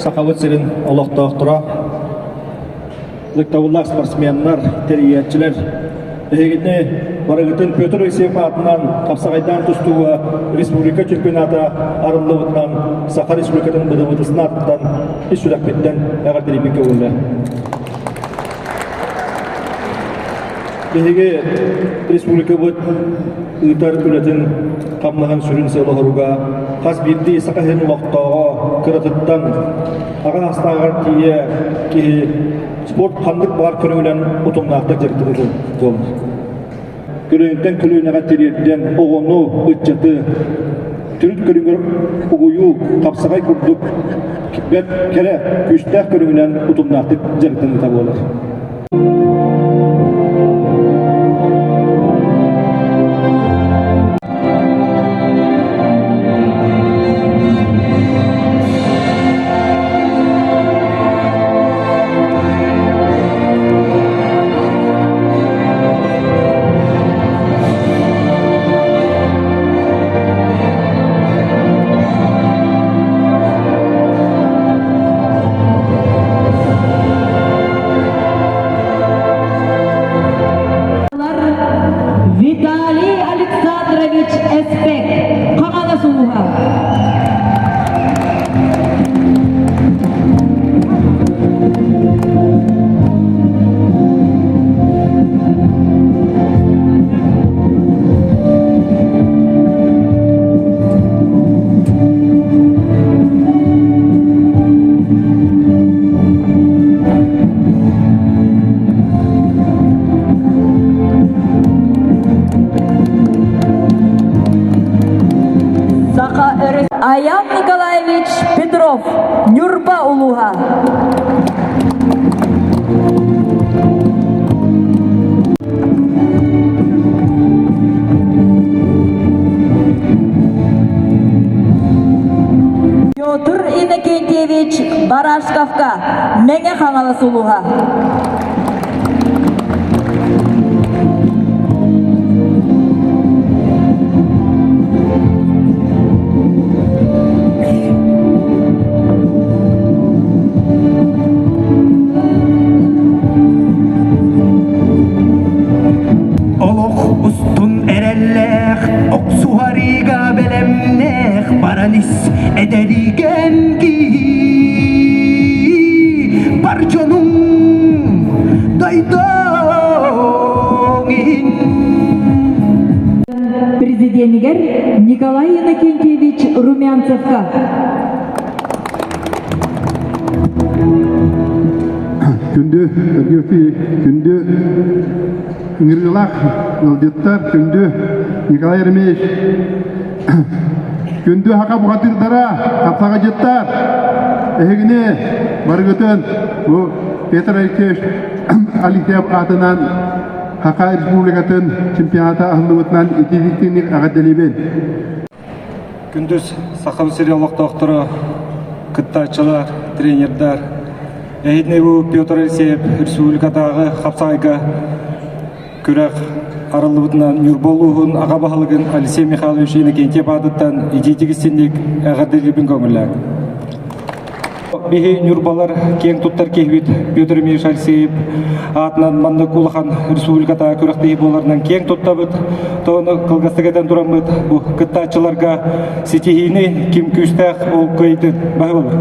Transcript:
сақавыт сирин олоқтоқтыра. Лыктавуллах спортсменнар, териетчилер. Эгидне барагытын Петр Исеев атынан Капсагайдан тустуга республика чемпионата арылыбытынан Саха республикатын быдыбытысын аттан иш сүрәкпеттен әгәрдеребекке болды. Беге республика бұд ұйтар үлетін қамлаған сүрін селоғыруға қас бірді сақахен уақыттауға кіратыттан аға астағар тие кейі спорт қандық бар көріңілен ұтымнақтық жертігі жолы. Көріңден күлігінеға терерден оғыну ұтчаты түріт көріңгір ұғыю қапсағай күрдік кәрі күштәқ көріңілен ұтымнақтық жертігі табы олар. Виталий Александрович Эспек, Қағанасуға. Аян Николаевич Петров, Нюрба улуға. Петр Иннокентьевич Барашковка, Меңе Қаңалас улуға. Ederigengi barconum daydongin. Президентігер Николай Иннокентьевич Румянцевка. Күнді өргөпі, күнді үңіргілақ, ұлдеттар, күнді Николай Ремеш. Күнді хақа бұғатырдара, қапсаға жеттар. Әйгіне барғытын, Петр Исеев Алексеев атынан Хақа республикатын чемпионаты ахылыбытынан етезіктенік ағаделебен. Күндіз сақалы сериялық доқтыры, күттачылар, тренердар. Әйдіне бұл Петр Исеев республикадағы қапсағайға күрәқ арылыбытынан Нюрболуғын аға бағылығын Алексей Михайлович Иннокентьев адыттан ежетігістенік әғаделебен көңілі. Беге Нюрбалар кең тұттар кехбет Петр Ильич Алексеев атынан манды кулахан республиката көріқтегі боларынан кең тұттабыт, тоны қылғастығадан тұрамыт, бұл күттачыларға сетихini кем күштәқ ол көйді бағы болыр.